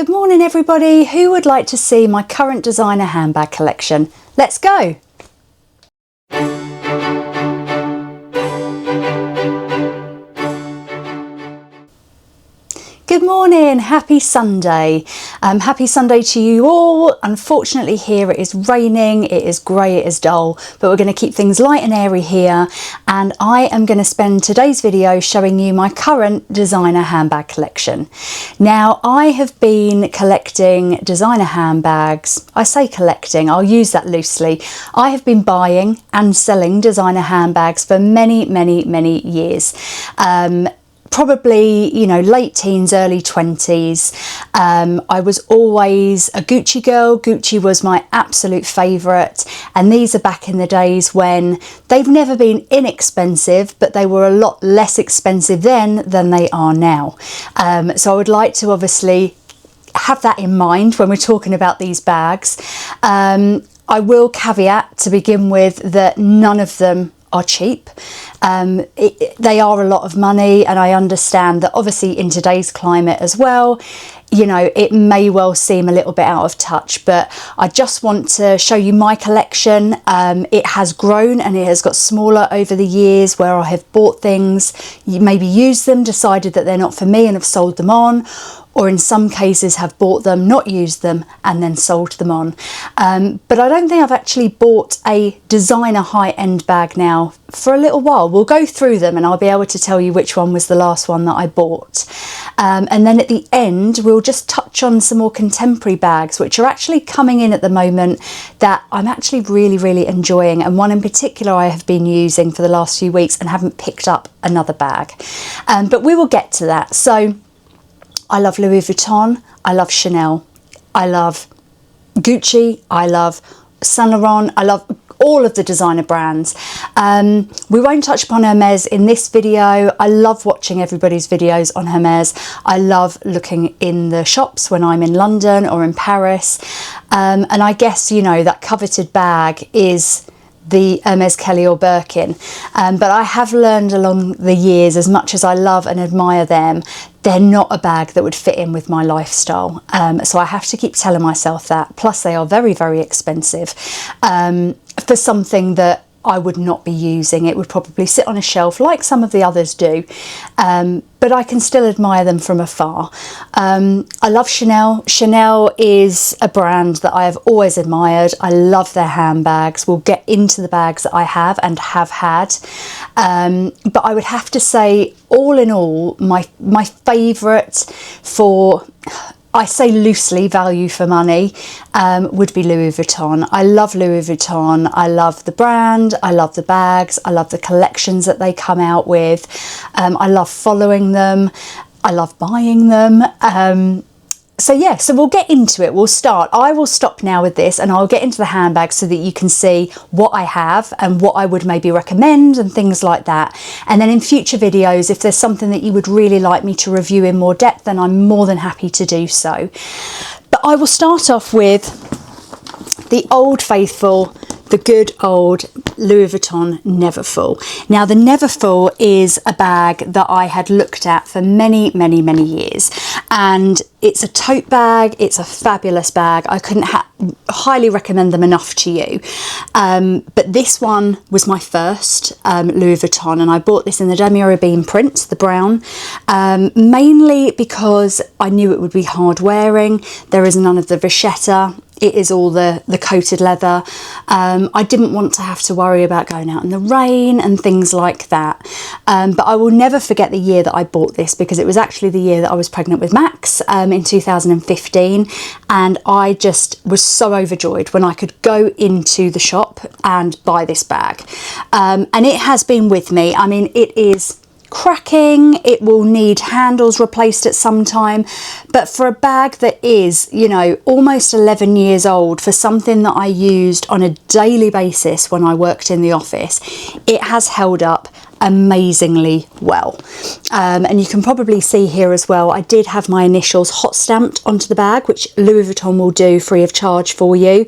Good morning everybody. Who would like to see my current designer handbag collection? Let's go! Good morning, happy Sunday. Happy Sunday to you all. Unfortunately here it is raining, it is grey, it is dull, but we're going to keep things light and airy here, and I am going to spend today's video showing you my current designer handbag collection. Now I have been collecting designer handbags. I say collecting, I'll use that loosely. I have been buying and selling designer handbags for many years. Probably, you know, late teens, early 20s. I was always a Gucci girl. Gucci was my absolute favourite. And these are back in the days when they've never been inexpensive, but they were a lot less expensive then than they are now. So I would like to obviously have that in mind when we're talking about these bags. I will caveat to begin with that none of them are cheap. They are a lot of money, and I understand that obviously in today's climate as well, you know, it may well seem a little bit out of touch, but I just want to show you my collection. It has grown and it has got smaller over the years where I have bought things, maybe used them, decided that they're not for me and have sold them on, or in some cases have bought them, not used them, and then sold them on. But I don't think I've actually bought a designer high-end bag now for a little while. We'll go through them and I'll be able to tell you which one was the last one that I bought. And then at the end, we'll just touch on some more contemporary bags, which are actually coming in at the moment that I'm actually really enjoying. And one in particular I have been using for the last few weeks and haven't picked up another bag. But we will get to that. So I love Louis Vuitton, I love Chanel, I love Gucci, I love Saint Laurent, I love all of the designer brands. We won't touch upon Hermes in this video. I love watching everybody's videos on Hermes. I love looking in the shops when I'm in London or in Paris. And I guess, you know, that coveted bag is the Hermes Kelly or Birkin, but I have learned along the years, as much as I love and admire them, they're not a bag that would fit in with my lifestyle. So I have to keep telling myself that. Plus they are very expensive for something that I would not be using. It would probably sit on a shelf like some of the others do, but I can still admire them from afar. I love Chanel. Chanel is a brand that I have always admired. I love their handbags. We'll get into the bags that I have and have had. But I would have to say, all in all, my favourite for, I say loosely, value for money, would be Louis Vuitton. I love Louis Vuitton. I love the brand. I love the bags. I love the collections that they come out with. I love following them. I love buying them. So yeah, so we'll get into it. We'll start. I will stop now with this and I'll get into the handbag so that you can see what I have and what I would maybe recommend and things like that. And then in future videos, if there's something that you would really like me to review in more depth, then I'm more than happy to do so. But I will start off with the old faithful, the good old Louis Vuitton Neverfull. Now the Neverfull is a bag that I had looked at for many years, and it's a tote bag. It's a fabulous bag. I couldn't highly recommend them enough to you. But this one was my first Louis Vuitton, and I bought this in the demi-robin print, the brown, mainly because I knew it would be hard wearing. There is none of the vachetta. It is all the coated leather. I didn't want to have to worry about going out in the rain and things like that. But I will never forget the year that I bought this, because it was actually the year that I was pregnant with Max in 2015. And I just was so overjoyed when I could go into the shop and buy this bag. And it has been with me. I mean, it is cracking, it will need handles replaced at some time, but for a bag that is, you know, almost 11 years old, for something that I used on a daily basis when I worked in the office, it has held up amazingly well. And you can probably see here as well, I did have my initials hot stamped onto the bag, which Louis Vuitton will do free of charge for you.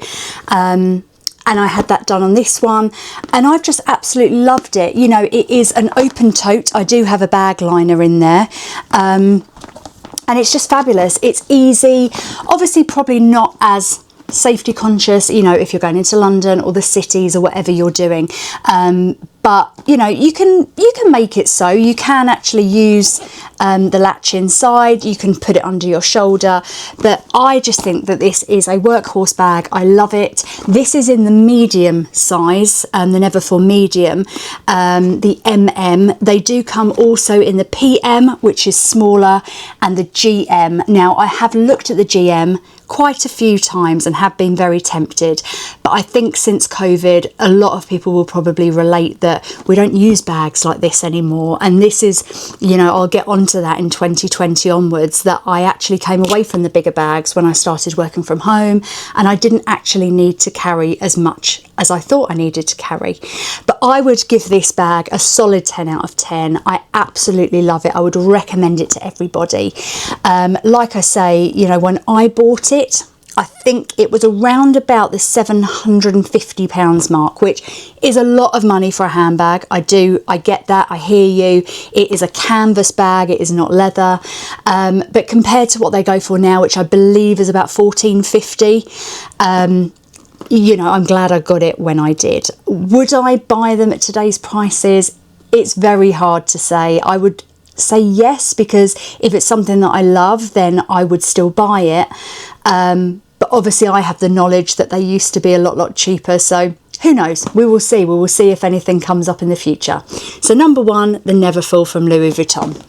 And I had that done on this one, and I've just absolutely loved it. You know, it is an open tote. I do have a bag liner in there. and it's just fabulous. It's easy, obviously probably not as safety conscious, you know, if you're going into London or the cities or whatever you're doing, but you know, you can make it so you can actually use the latch inside, you can put it under your shoulder, but I just think that this is a workhorse bag. I love it. This is in the medium size, the Neverfull medium, the MM. They do come also in the PM, which is smaller, and the GM. Now I have looked at the GM quite a few times and have been very tempted, but I think since COVID a lot of people will probably relate that we don't use bags like this anymore, and this is, you know, I'll get onto that in 2020 onwards, that I actually came away from the bigger bags when I started working from home, and I didn't actually need to carry as much as I thought I needed to carry. But I would give this bag a solid 10 out of 10. I absolutely love it. I would recommend it to everybody. Like I say, you know, when I bought it, I think it was around about the £750 mark, which is a lot of money for a handbag. I get that, I hear you. It is a canvas bag, it is not leather. But compared to what they go for now, which I believe is about £14.50, you know, I'm glad I got it when I did. Would I buy them at today's prices? It's very hard to say. I would say yes, because if it's something that I love, then I would still buy it. But obviously I have the knowledge that they used to be a lot cheaper, so who knows? We will see. We will see if anything comes up in the future. So number 1, the Neverfull from Louis Vuitton.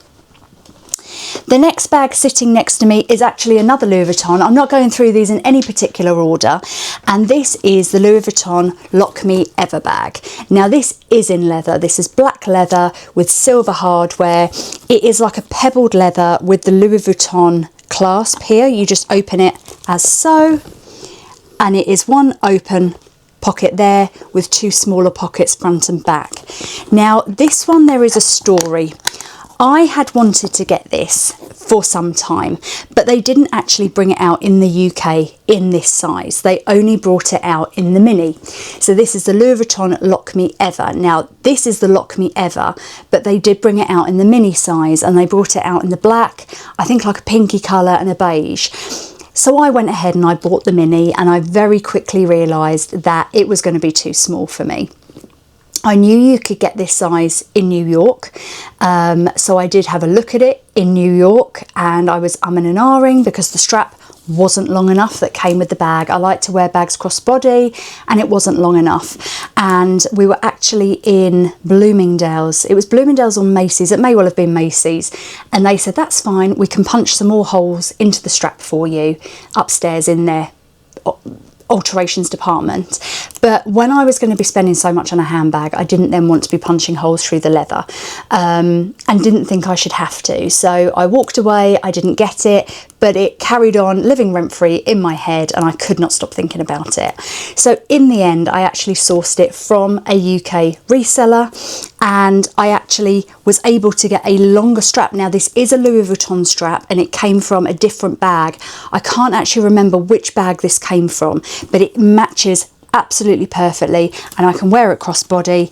The next bag sitting next to me is actually another Louis Vuitton. I'm not going through these in any particular order, and this is the Louis Vuitton Lock Me Ever bag. Now this is in leather. This is black leather with silver hardware. It is like a pebbled leather with the Louis Vuitton clasp here. You just open it as so, and it is one open pocket there with 2 smaller pockets front and back. Now this one, there is a story. I had wanted to get this for some time, but they didn't actually bring it out in the UK in this size. They only brought it out in the mini. So this is the Louis Vuitton Lock Me Ever. Now this is the Lock Me Ever, but they did bring it out in the mini size, and they brought it out in the black, I think like a pinky colour and a beige. So I went ahead and I bought the mini, and I very quickly realised that it was going to be too small for me. I knew you could get this size in New York, so I did have a look at it in New York, and I was umming and ahhing because the strap wasn't long enough that came with the bag. I like to wear bags crossbody, and it wasn't long enough. And we were actually in Bloomingdale's. It was Bloomingdale's or Macy's. It may well have been Macy's. And they said, that's fine. We can punch some more holes into the strap for you upstairs in their alterations department. But when I was going to be spending so much on a handbag, I didn't then want to be punching holes through the leather, and didn't think I should have to. So I walked away, I didn't get it, but it carried on living rent-free in my head, and I could not stop thinking about it. So in the end, I actually sourced it from a UK reseller, and I actually was able to get a longer strap. Now this is a Louis Vuitton strap, and it came from a different bag. I can't actually remember which bag this came from, but it matches absolutely perfectly, and I can wear it crossbody.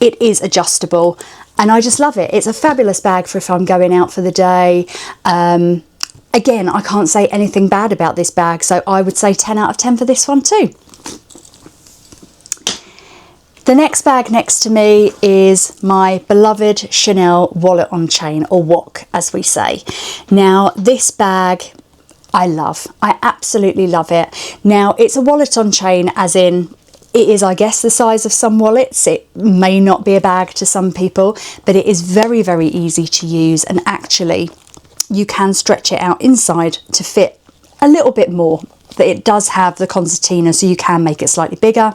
It is adjustable, and I just love it. It's a fabulous bag for if I'm going out for the day. Again, I can't say anything bad about this bag, so I would say 10 out of 10 for this one too. The next bag next to me is my beloved Chanel wallet on chain, or WOC as we say. Now this bag I love. I absolutely love it. Now it's a wallet on chain, as in it is, I guess, the size of some wallets. It may not be a bag to some people, but it is very, very easy to use, and actually you can stretch it out inside to fit a little bit more. But it does have the concertina, so you can make it slightly bigger.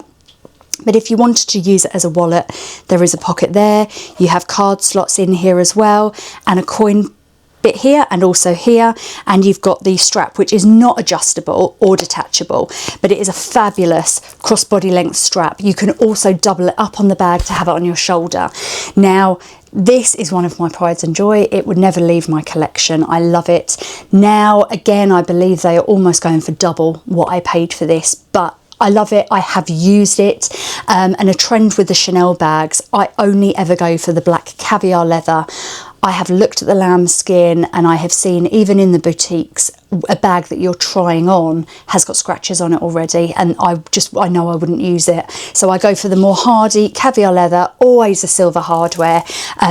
But if you wanted to use it as a wallet, there is a pocket there. You have card slots in here as well, and a coin bit here and also here, and you've got the strap, which is not adjustable or detachable, but it is a fabulous crossbody length strap. You can also double it up on the bag to have it on your shoulder. Now this is one of my prides and joy. It would never leave my collection. I love it. Now again, I believe they are almost going for double what I paid for this, but I love it. I have used it, and a trend with the Chanel bags, I only ever go for the black caviar leather. I have looked at the lambskin, and I have seen, even in the boutiques, a bag that you're trying on has got scratches on it already, and I know I wouldn't use it. So I go for the more hardy caviar leather, always a silver hardware.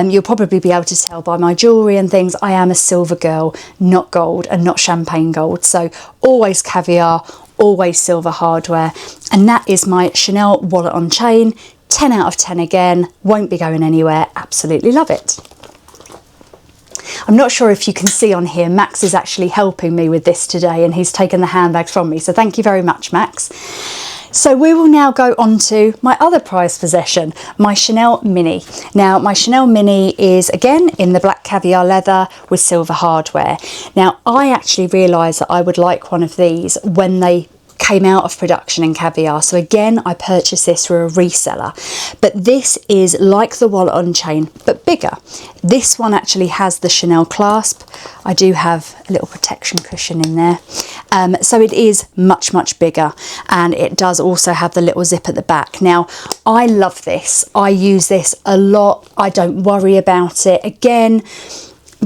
You'll probably be able to tell by my jewellery and things, I am a silver girl, not gold and not champagne gold. So always caviar, always silver hardware. And that is my Chanel wallet on chain. 10 out of 10 again, won't be going anywhere, absolutely love it. I'm not sure if you can see on here, Max is actually helping me with this today, and he's taken the handbags from me, so thank you very much, Max. So we will now go on to my other prized possession, my Chanel Mini. Now my Chanel Mini is again in the black caviar leather with silver hardware. Now I actually realised that I would like one of these when they came out of production in caviar, so again I purchased this through a reseller, but this is like the wallet on chain but bigger. This one actually has the Chanel clasp. I do have a little protection cushion in there, so it is much bigger, and it does also have the little zip at the back. Now I love this, I use this a lot, I don't worry about it, again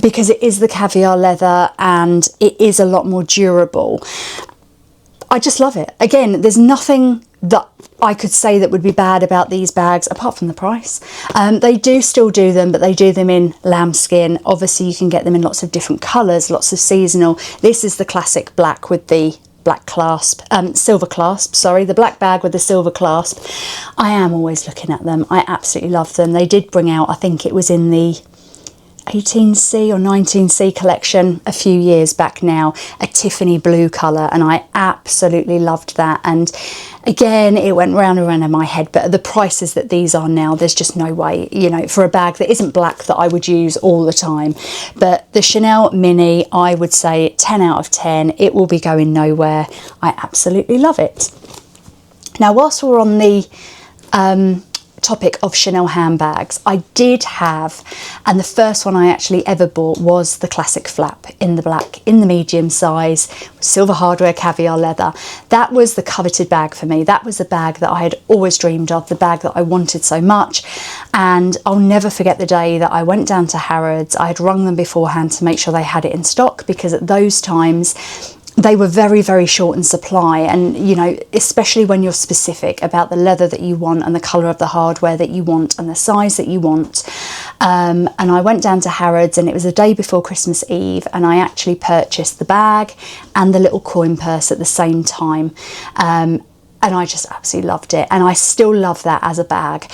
because it is the caviar leather and it is a lot more durable. I just love it. Again, there's nothing that I could say that would be bad about these bags apart from the price. They do still do them, but they do them in lambskin. Obviously you can get them in lots of different colours, lots of seasonal. This is the classic black with the black clasp, silver clasp, sorry, the black bag with the silver clasp. I am always looking at them. I absolutely love them. They did bring out, I think it was in the 18C or 19C collection a few years back now, a Tiffany blue colour, and I absolutely loved that. And again, it went round and round in my head, but at the prices that these are now, there's just no way, you know, for a bag that isn't black that I would use all the time. But the Chanel Mini, I would say 10 out of 10. It will be going nowhere. I absolutely love it. Now whilst we're on the topic of Chanel handbags, I did have, and the first one I actually ever bought was the classic flap in the black, in the medium size, silver hardware, caviar leather. That was the coveted bag for me. That was the bag that I had always dreamed of, the bag that I wanted so much. And I'll never forget the day that I went down to Harrods. I had rung them beforehand to make sure they had it in stock, because at those times they were very short in supply, and you know, especially when you're specific about the leather that you want and the colour of the hardware that you want and the size that you want. And I went down to Harrods, and it was the day before Christmas Eve, and I actually purchased the bag and the little coin purse at the same time, and I just absolutely loved it, and I still love that as a bag.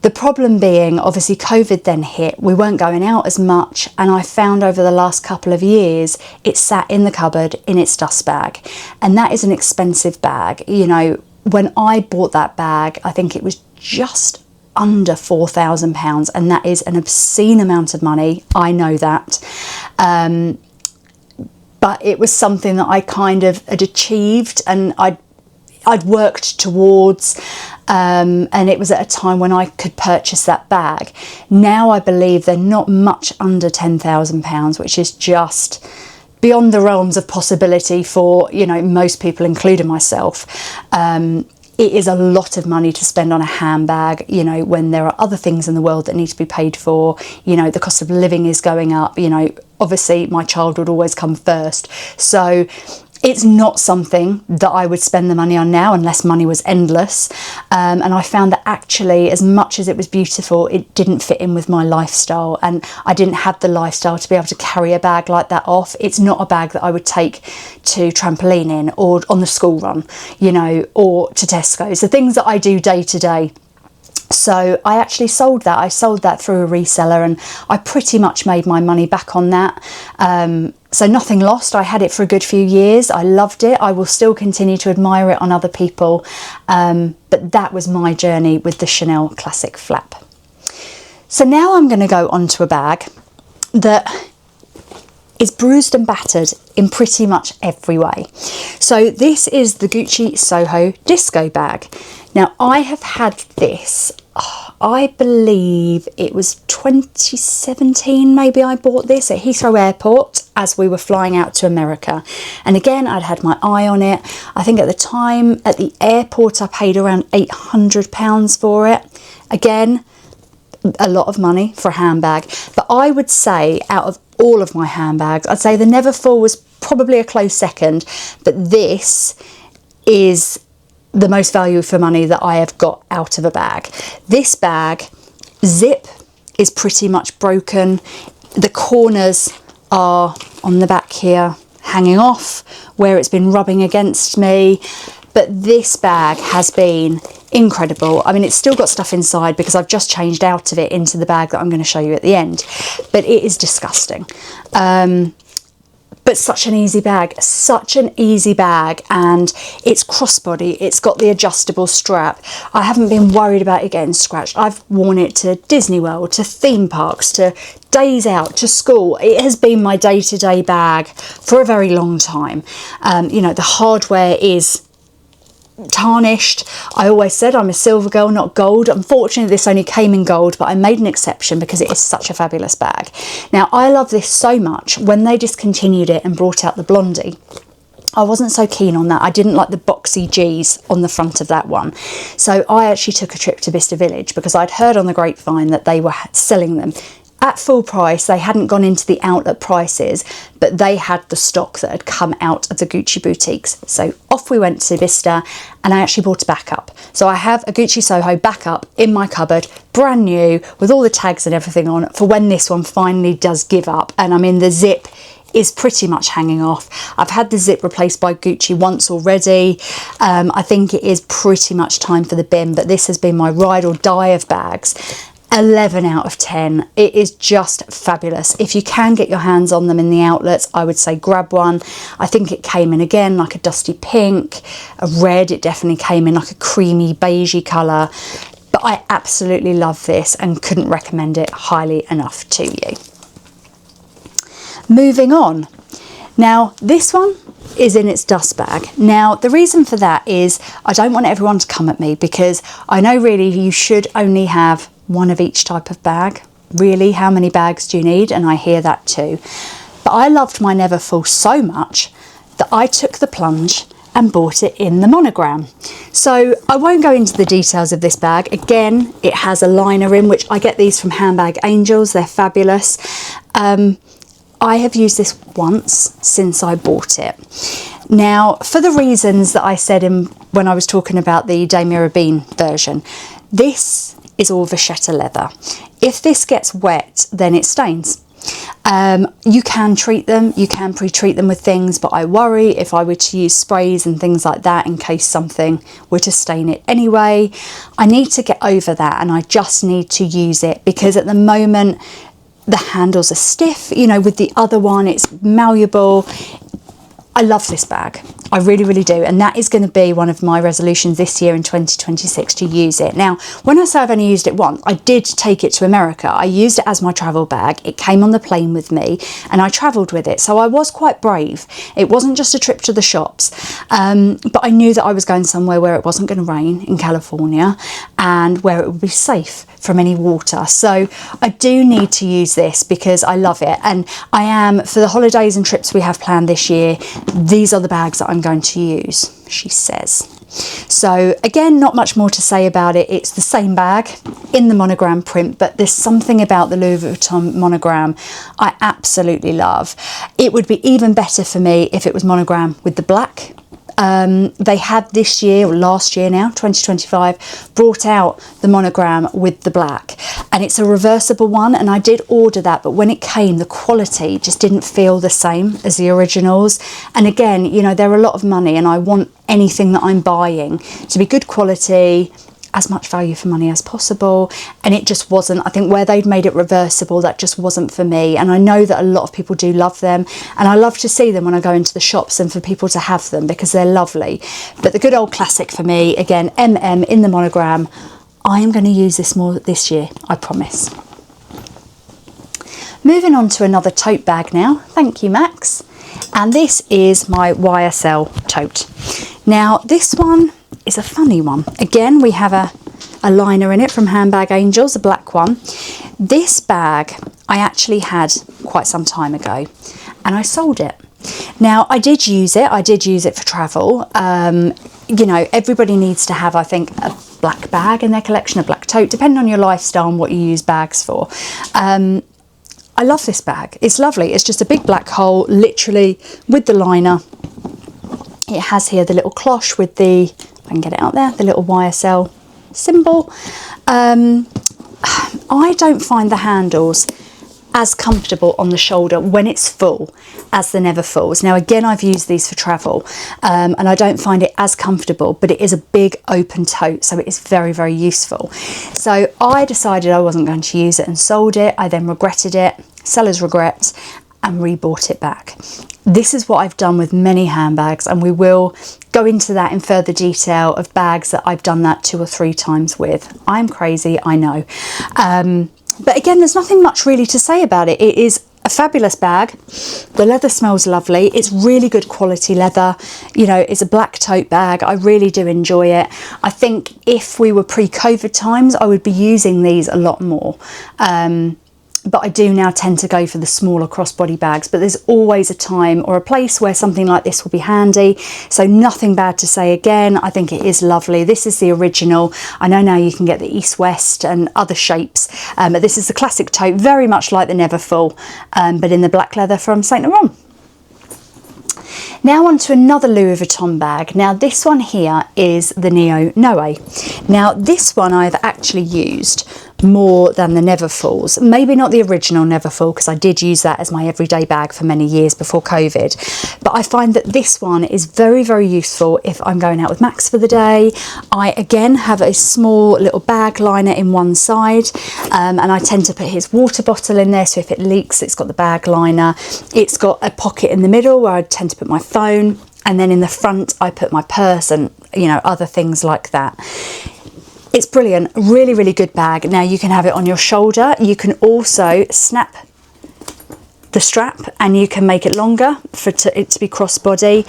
The problem being, obviously COVID then hit, we weren't going out as much, and I found over the last couple of years it sat in the cupboard in its dust bag, and that is an expensive bag. You know, when I bought that bag, I think it was just under £4,000, and that is an obscene amount of money, I know that. But it was something that I kind of had achieved, and I'd worked towards, and it was at a time when I could purchase that bag. Now I believe they're not much under £10,000, which is just beyond the realms of possibility for, you know, most people, including myself. It is a lot of money to spend on a handbag, you know, when there are other things in the world that need to be paid for. You know, the cost of living is going up, you know, obviously my child would always come first. So it's not something that I would spend the money on now unless money was endless. And I found that actually, as much as it was beautiful, it didn't fit in with my lifestyle, and I didn't have the lifestyle to be able to carry a bag like that off. It's not a bag that I would take to trampoline in, or on the school run, you know, or to Tesco's, the things that I do day to day. So I actually sold that. I sold that through a reseller, and I pretty much made my money back on that. So nothing lost. I had it for a good few years. I loved it. I will still continue to admire it on other people. But that was my journey with the Chanel Classic Flap. So now I'm going to go on to a bag that is bruised and battered in pretty much every way. So this is the Gucci Soho Disco bag. Now I have had this, I believe it was 2017 maybe I bought this at Heathrow Airport as we were flying out to America. And again, I'd had my eye on it. I think at the time at the airport I paid around £800 for it. Again, a lot of money for a handbag, but I would say out of all of my handbags, I'd say the Neverfull was probably a close second, but this is the most value for money that I have got out of a bag. This bag, zip is pretty much broken. The corners are on the back here, hanging off where it's been rubbing against me. But this bag has been incredible. I mean, it's still got stuff inside because I've just changed out of it into the bag that I'm going to show you at the end, but it is disgusting. But such an easy bag, and it's crossbody, it's got the adjustable strap. I haven't been worried about it getting scratched. I've worn it to Disney World, to theme parks, to days out, to school. It has been my day-to-day bag for a very long time. You know, the hardware is tarnished. I always said I'm a silver girl, not gold. Unfortunately, this only came in gold, but I made an exception because it is such a fabulous bag. Now, I love this so much. When they discontinued it and brought out the Blondie, I wasn't so keen on that. I didn't like the boxy G's on the front of that one. So I actually took a trip to Bicester Village because I'd heard on the grapevine that they were selling them at full price. They hadn't gone into the outlet prices, but they had the stock that had come out of the Gucci boutiques. So off we went to Bicester, and I actually bought a backup. So I have a Gucci Soho backup in my cupboard, brand new, with all the tags and everything on, for when this one finally does give up. And I mean, the zip is pretty much hanging off. I've had the zip replaced by Gucci once already. I think it is pretty much time for the bin, but this has been my ride or die of bags. 11 out of 10. It is just fabulous. If you can get your hands on them in the outlets, I would say grab one. I think it came in again like a dusty pink, a red. It definitely came in like a creamy beigey colour. But I absolutely love this and couldn't recommend it highly enough to you. Moving on. Now, this one is in its dust bag. Now, the reason for that is I don't want everyone to come at me, because I know really you should only have one of each type of bag. Really, how many bags do you need? And I hear that too. But I loved my Neverfull so much that I took the plunge and bought it in the monogram. So I won't go into the details of this bag. Again, it has a liner in, which I get these from Handbag Angels. They're fabulous. I have used this once since I bought it. Now, for the reasons that I said when I was talking about the Damira Bean version, this is all vachetta leather. If this gets wet, then it stains. You can treat them, you can pre-treat them with things, but I worry if I were to use sprays and things like that in case something were to stain it anyway. I need to get over that, and I just need to use it because at the moment the handles are stiff. You know, with the other one it's malleable. I love this bag. I really, really do. And that is going to be one of my resolutions this year in 2026, to use it. Now, when I say I've only used it once, I did take it to America. I used it as my travel bag. It came on the plane with me and I travelled with it. So I was quite brave. It wasn't just a trip to the shops. But I knew that I was going somewhere where it wasn't going to rain in California and where it would be safe from any water. So I do need to use this because I love it. And I am, for the holidays and trips we have planned this year, these are the bags that I'm going to use, she says. So again, not much more to say about it. It's the same bag in the monogram print, but there's something about the Louis Vuitton monogram I absolutely love. It would be even better for me if it was monogram with the black. They had this year, or last year now, 2025, brought out the monogram with the black, and it's a reversible one, and I did order that, but when it came, the quality just didn't feel the same as the originals. And again, you know, they're a lot of money, and I want anything that I'm buying to be good quality, as much value for money as possible, and it just wasn't. I think where they'd made it reversible, that just wasn't for me. And I know that a lot of people do love them, and I love to see them when I go into the shops and for people to have them because they're lovely. But the good old classic for me, again, MM in the monogram. I am going to use this more this year, I promise. Moving on to another tote bag now. Thank you, Max. And this is my YSL tote. Now, this one is a funny one. Again, we have a liner in it from Handbag Angels, a black one. This bag I actually had quite some time ago, and I sold it. Now, I did use it for travel. You know, everybody needs to have, I think, a black bag in their collection, a black tote, depending on your lifestyle and what you use bags for. I love this bag. It's lovely. It's just a big black hole, literally, with the liner. It has here the little cloche with the, if I can get it out there, the little YSL symbol. I don't find the handles as comfortable on the shoulder when it's full as the Never Fulls. Now again, I've used these for travel and I don't find it as comfortable, but it is a big open tote, so it is very, very useful. So I decided I wasn't going to use it and sold it. I then regretted it, seller's regret, and rebought it back. This is what I've done with many handbags, and we will go into that in further detail of bags that I've done that 2 or 3 times with. I'm crazy, I know. But again, there's nothing much really to say about it. It is a fabulous bag. The leather smells lovely. It's really good quality leather. You know, it's a black tote bag. I really do enjoy it. I think if we were pre-COVID times, I would be using these a lot more. But I do now tend to go for the smaller crossbody bags, but there's always a time or a place where something like this will be handy. So nothing bad to say again. I think it is lovely. This is the original. I know now you can get the East-West and other shapes, but this is the classic tote, very much like the Never Full, but in the black leather from Saint Laurent. Now on to another Louis Vuitton bag. Now this one here is the Neo Noe. Now this one I've actually used more than the Never Fulls. Maybe not the original Never Full, because I did use that as my everyday bag for many years before COVID. But I find that this one is very, very useful if I'm going out with Max for the day. I again have a small little bag liner in one side, and I tend to put his water bottle in there, so if it leaks, it's got the bag liner. It's got a pocket in the middle where I tend to put my phone, and then in the front I put my purse and, you know, other things like that. It's brilliant, really, really good bag. Now you can have it on your shoulder. You can also snap the strap and you can make it longer for it to be crossbody.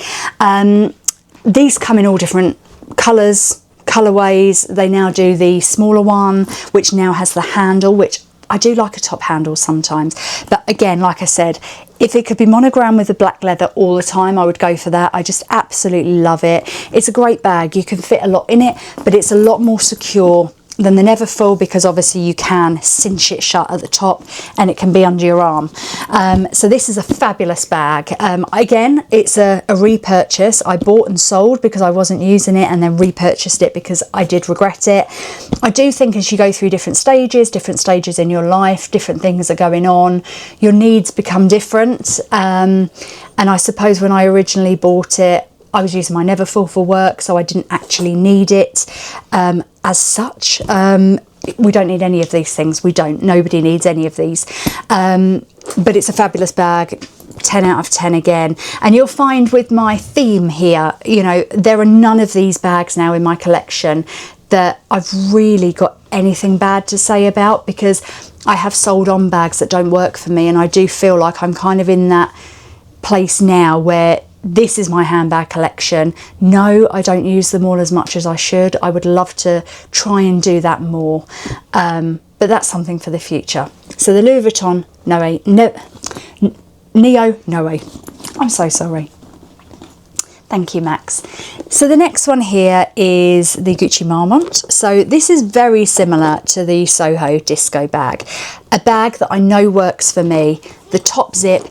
These come in all different colours, colourways. They now do the smaller one, which now has the handle, which I do like a top handle sometimes. But again, like I said, if it could be monogrammed with the black leather all the time, I would go for that. I just absolutely love it. It's a great bag. You can fit a lot in it, but it's a lot more secure than the Never Full, because obviously you can cinch it shut at the top and it can be under your arm. So this is a fabulous bag. Again, it's a repurchase. I bought and sold because I wasn't using it, and then repurchased it because I did regret it. I do think as you go through different stages in your life, different things are going on, your needs become different. And I suppose when I originally bought it, I was using my Never Full for work, so I didn't actually need it as such. We don't need any of these things. We don't. Nobody needs any of these. But it's a fabulous bag. 10 out of 10 again. And you'll find with my theme here, you know, there are none of these bags now in my collection that I've really got anything bad to say about, because I have sold on bags that don't work for me, and I do feel like I'm kind of in that place now where this is my handbag collection. No, I don't use them all as much as I should. I would love to try and do that more, but that's something for the future. So the Louis Vuitton Neo Noe. I'm so sorry. Thank you, Max. So the next one here is the Gucci Marmont. So this is very similar to the Soho Disco bag. A bag that I know works for me. The top zip,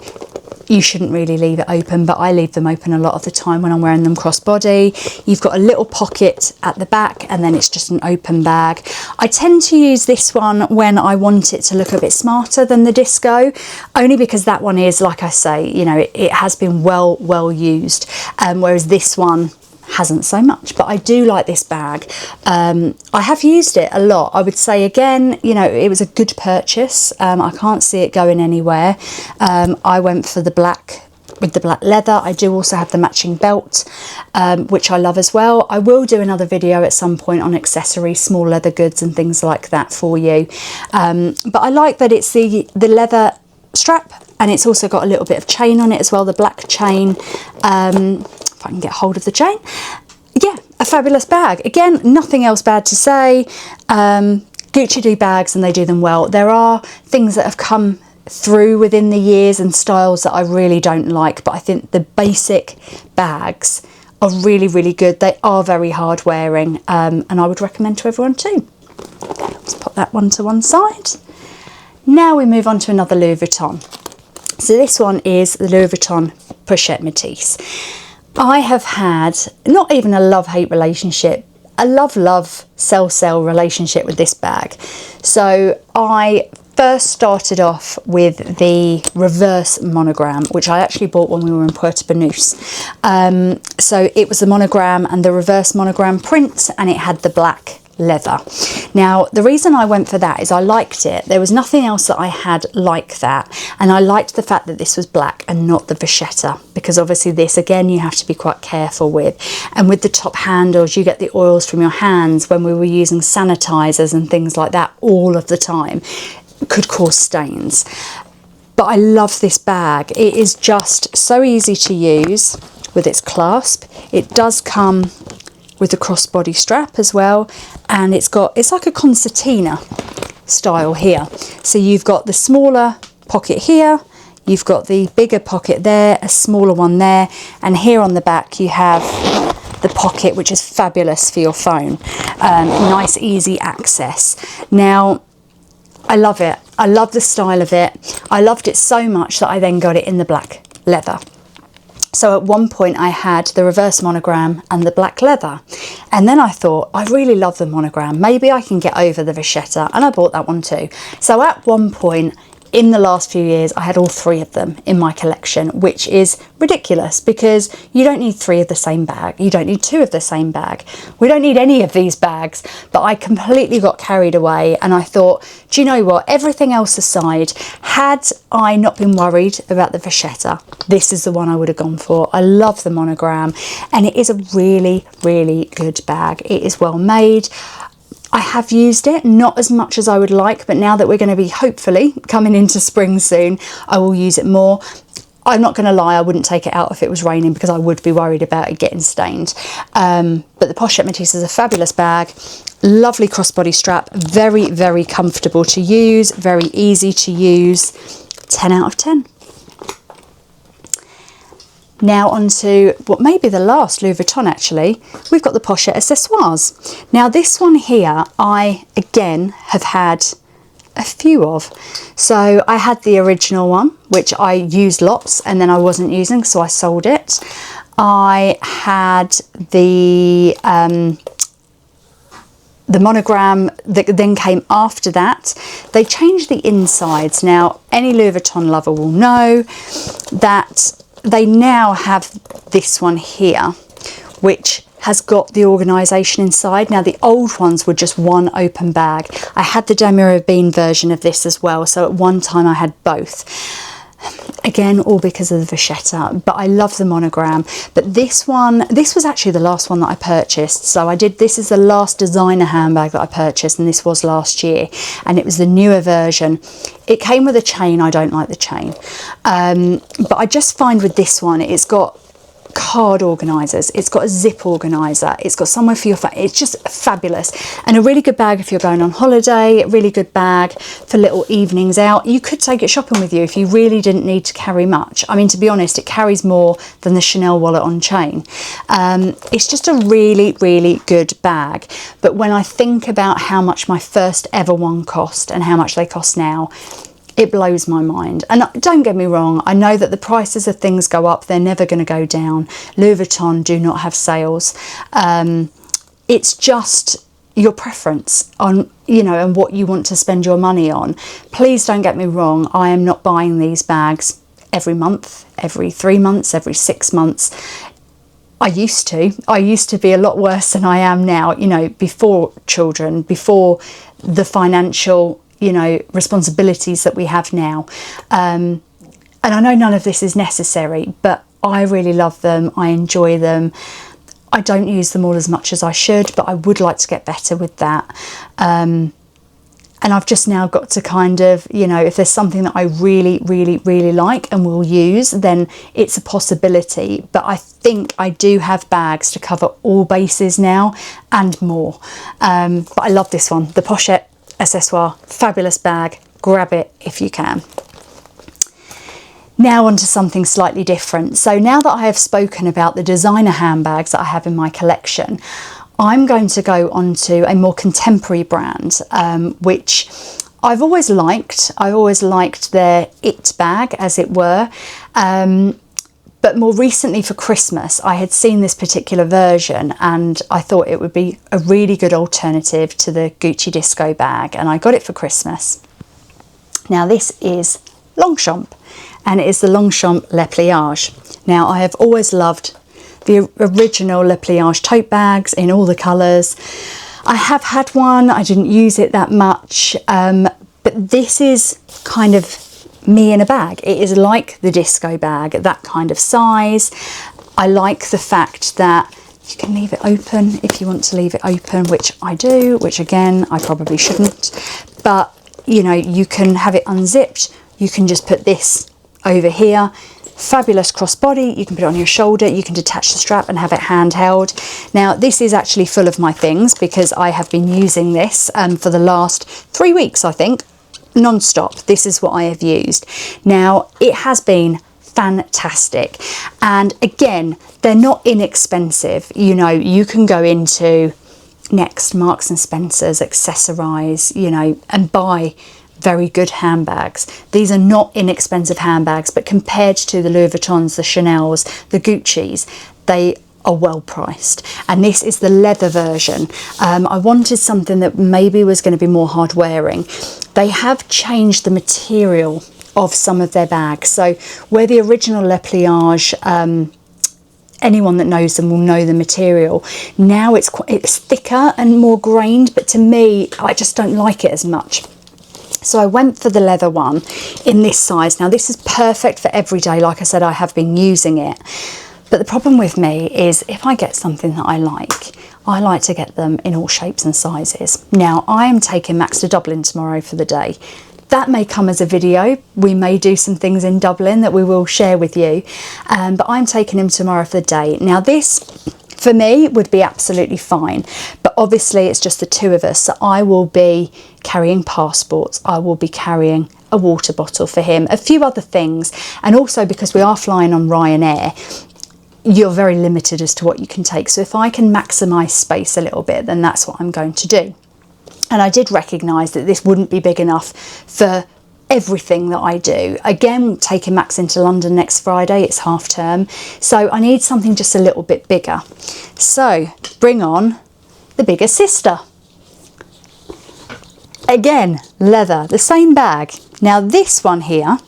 you shouldn't really leave it open, but I leave them open a lot of the time when I'm wearing them crossbody. You've got a little pocket at the back, and then it's just an open bag. I tend to use this one when I want it to look a bit smarter than the Disco, only because that one is, like I say, you know, it has been well used, whereas this one hasn't so much. But I do like this bag. I have used it a lot. I would say again, you know, it was a good purchase. I can't see it going anywhere. I went for the black with the black leather. I do also have the matching belt, which I love as well. I will do another video at some point on accessories, small leather goods and things like that for you. But I like that it's the leather strap, and it's also got a little bit of chain on it as well, the black chain. If I can get hold of the chain. Yeah, a fabulous bag. Again, nothing else bad to say. Gucci do bags and they do them well. There are things that have come through within the years and styles that I really don't like, but I think the basic bags are really, really good. They are very hard wearing, and I would recommend to everyone too. Let's put that one to one side. Now we move on to another Louis Vuitton. So this one is the Louis Vuitton Pochette Métis. I have had not even a love-hate relationship, a love-love, sell-sell relationship with this bag. So I first started off with the reverse monogram, which I actually bought when we were in Puerto Banús. So it was the monogram and the reverse monogram print, and it had the black leather. Now, the reason I went for that is I liked it. There was nothing else that I had like that, and I liked the fact that this was black and not the vachetta, because obviously this, again, you have to be quite careful with. And with the top handles, you get the oils from your hands when we were using sanitizers and things like that all of the time. It could cause stains. But I love this bag. It is just so easy to use with its clasp. It does come with a crossbody strap as well, and it's like a concertina style here. So you've got the smaller pocket here, you've got the bigger pocket there, a smaller one there, and here on the back you have the pocket, which is fabulous for your phone. Nice easy access. Now, I love it. I love the style of it. I loved it so much that I then got it in the black leather. So at one point I had the reverse monogram and the black leather, and then I thought, I really love the monogram, maybe I can get over the vachetta, and I bought that one too. So at one point in the last few years, I had all three of them in my collection, which is ridiculous because you don't need three of the same bag. You don't need two of the same bag. We don't need any of these bags, but I completely got carried away, and I thought, do you know what? Everything else aside, had I not been worried about the vachetta, this is the one I would have gone for. I love the monogram, and it is a really, really good bag. It is well made. I have used it, not as much as I would like, but now that we're going to be hopefully coming into spring soon, I will use it more. I'm not going to lie, I wouldn't take it out if it was raining because I would be worried about it getting stained. But the Pochette Métis is a fabulous bag, lovely crossbody strap, very, very comfortable to use, very easy to use, 10 out of 10. Now on to what may be the last Louis Vuitton actually. We've got the Pochette Accessoires. Now this one here, I again have had a few of. So I had the original one, which I used lots and then I wasn't using, so I sold it. I had the monogram that then came after that. They changed the insides. Now any Louis Vuitton lover will know that they now have this one here, which has got the organisation inside. Now the old ones were just one open bag. I had the Damier Bean version of this as well, so at one time I had both. Again, all because of the vachetta, but I love the monogram. But this one, this was actually the last one that I purchased. So this is the last designer handbag that I purchased, and this was last year, and it was the newer version. It came with a chain. I don't like the chain. But I just find with this one, it's got card organisers, it's got a zip organiser, it's got somewhere for your phone. It's just fabulous, and a really good bag if you're going on holiday, a really good bag for little evenings out. You could take it shopping with you if you really didn't need to carry much. I mean, to be honest, it carries more than the Chanel wallet on chain. It's just a really, really good bag. But when I think about how much my first ever one cost and how much they cost now, it blows my mind. And don't get me wrong, I know that the prices of things go up, they're never going to go down. Louis Vuitton do not have sales. It's just your preference on, you know, and what you want to spend your money on. Please don't get me wrong, I am not buying these bags every month, every 3 months, every 6 months. I used to be a lot worse than I am now, you know, before children, before the financial, you know, responsibilities that we have now. And I know none of this is necessary, but I really love them. I enjoy them. I don't use them all as much as I should, but I would like to get better with that. And I've just now got to kind of, you know, if there's something that I really, really, really like and will use, then it's a possibility. But I think I do have bags to cover all bases now and more. But I love this one, the Pochette Accessoire, fabulous bag. Grab it if you can. Now onto something slightly different. So now that I have spoken about the designer handbags that I have in my collection, I'm going to go on to a more contemporary brand, which I've always liked. I've always liked their it bag, as it were. But more recently for Christmas, I had seen this particular version and I thought it would be a really good alternative to the Gucci Disco bag, and I got it for Christmas. Now this is Longchamp, and it is the Longchamp Le Pliage. Now I have always loved the original Le Pliage tote bags in all the colours. I have had one, I didn't use it that much, but this is kind of me in a bag. It is like the disco bag, that kind of size. I like the fact that you can leave it open if you want to leave it open, which I do, which again, I probably shouldn't. But, you know, you can have it unzipped. You can just put this over here. Fabulous crossbody. You can put it on your shoulder. You can detach the strap and have it handheld. Now, this is actually full of my things because I have been using this for the last 3 weeks, I think. Non-stop. This is what I have used. Now it has been fantastic, and again, they're not inexpensive. You know, you can go into Next, Marks and Spencer's, Accessorize, you know, and buy very good handbags. These are not inexpensive handbags, but compared to the Louis Vuittons, the Chanel's, the Gucci's, they are well priced. And this is the leather version. I wanted something that maybe was going to be more hard wearing. They have changed the material of some of their bags. So where the original Le Pliage, anyone that knows them will know the material. Now it's thicker and more grained, but to me, I just don't like it as much. So I went for the leather one in this size. Now this is perfect for every day. Like I said, I have been using it. But the problem with me is if I get something that I like to get them in all shapes and sizes. Now I am taking Max to Dublin tomorrow for the day. That may come as a video. We may do some things in Dublin that we will share with you. But I'm taking him tomorrow for the day. Now this, for me, would be absolutely fine. But obviously it's just the two of us. So I will be carrying passports. I will be carrying a water bottle for him, a few other things. And also because we are flying on Ryanair, you're very limited as to what you can take. So if I can maximise space a little bit, then that's what I'm going to do. And I did recognise that this wouldn't be big enough for everything that I do. Again, taking Max into London next Friday, it's half term. So I need something just a little bit bigger. So bring on the bigger sister. Again, leather, the same bag. Now this one here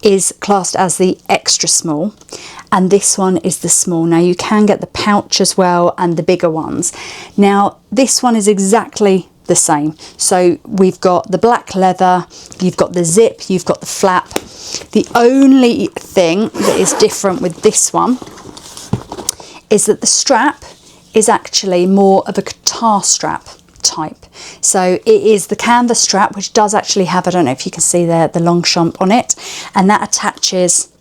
is classed as the extra small, and this one is the small. Now you can get the pouch as well and the bigger ones. Now this one is exactly the same. So we've got the black leather, you've got the zip, you've got the flap. The only thing that is different with this one is that the strap is actually more of a guitar strap type. So it is the canvas strap, which does actually have, I don't know if you can see there, the Longchamp on it, and that attaches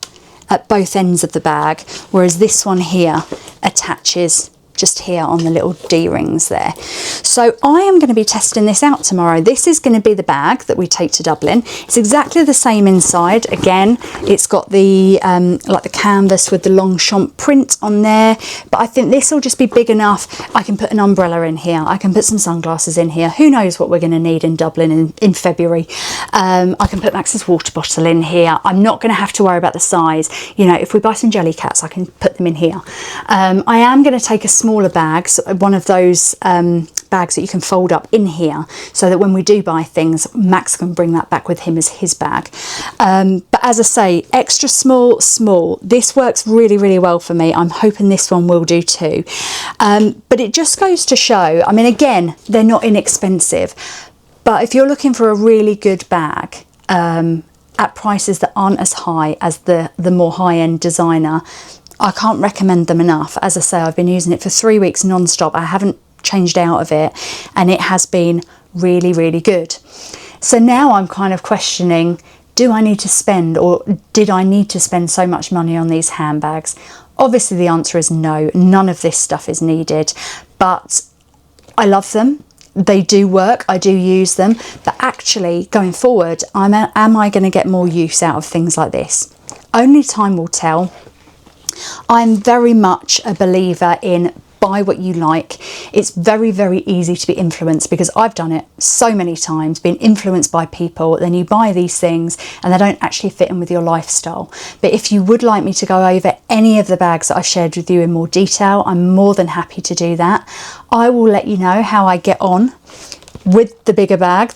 at both ends of the bag, whereas this one here attaches just here on the little D-rings there. So I am going to be testing this out tomorrow. This is going to be the bag that we take to Dublin. It's exactly the same inside. Again, it's got the like the canvas with the Longchamp print on there, but I think this will just be big enough. I can put an umbrella in here. I can put some sunglasses in here. Who knows what we're going to need in Dublin in February. I can put Max's water bottle in here. I'm not going to have to worry about the size. You know, if we buy some jelly cats, I can put them in here. I am going to take a smaller bag, so one of those bags that you can fold up in here, so that when we do buy things, Max can bring that back with him as his bag. But as I say, extra small, small. This works really, really well for me. I'm hoping this one will do too. But it just goes to show, I mean, again, they're not inexpensive, but if you're looking for a really good bag at prices that aren't as high as the more high-end designer, I can't recommend them enough. As I say, I've been using it for 3 weeks non-stop. I haven't changed out of it, and it has been really, really good. So now I'm kind of questioning, do I need to spend, or did I need to spend so much money on these handbags? Obviously the answer is no, none of this stuff is needed, but I love them. They do work, I do use them, but actually going forward, am I going to get more use out of things like this? Only time will tell. I'm very much a believer in buy what you like. It's very, very easy to be influenced, because I've done it so many times, been influenced by people. Then you buy these things and they don't actually fit in with your lifestyle. But if you would like me to go over any of the bags that I shared with you in more detail, I'm more than happy to do that. I will let you know how I get on with the bigger bag.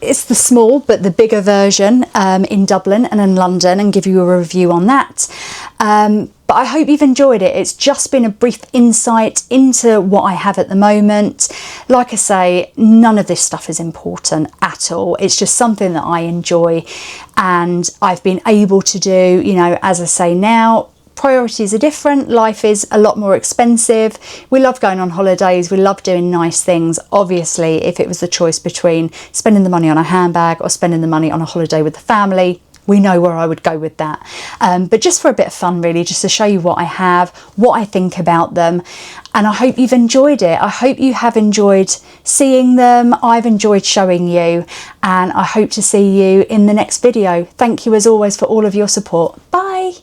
It's the small but the bigger version in Dublin and in London, and give you a review on that. But I hope you've enjoyed it. It's just been a brief insight into what I have at the moment. Like I say, none of this stuff is important at all. It's just something that I enjoy, and I've been able to do, you know, as I say now, priorities are different. Life is a lot more expensive. We love going on holidays. We love doing nice things. Obviously, if it was the choice between spending the money on a handbag or spending the money on a holiday with the family, we know where I would go with that. But just for a bit of fun, really, just to show you what I have, what I think about them. And I hope you've enjoyed it. I hope you have enjoyed seeing them. I've enjoyed showing you, and I hope to see you in the next video. Thank you as always for all of your support. Bye.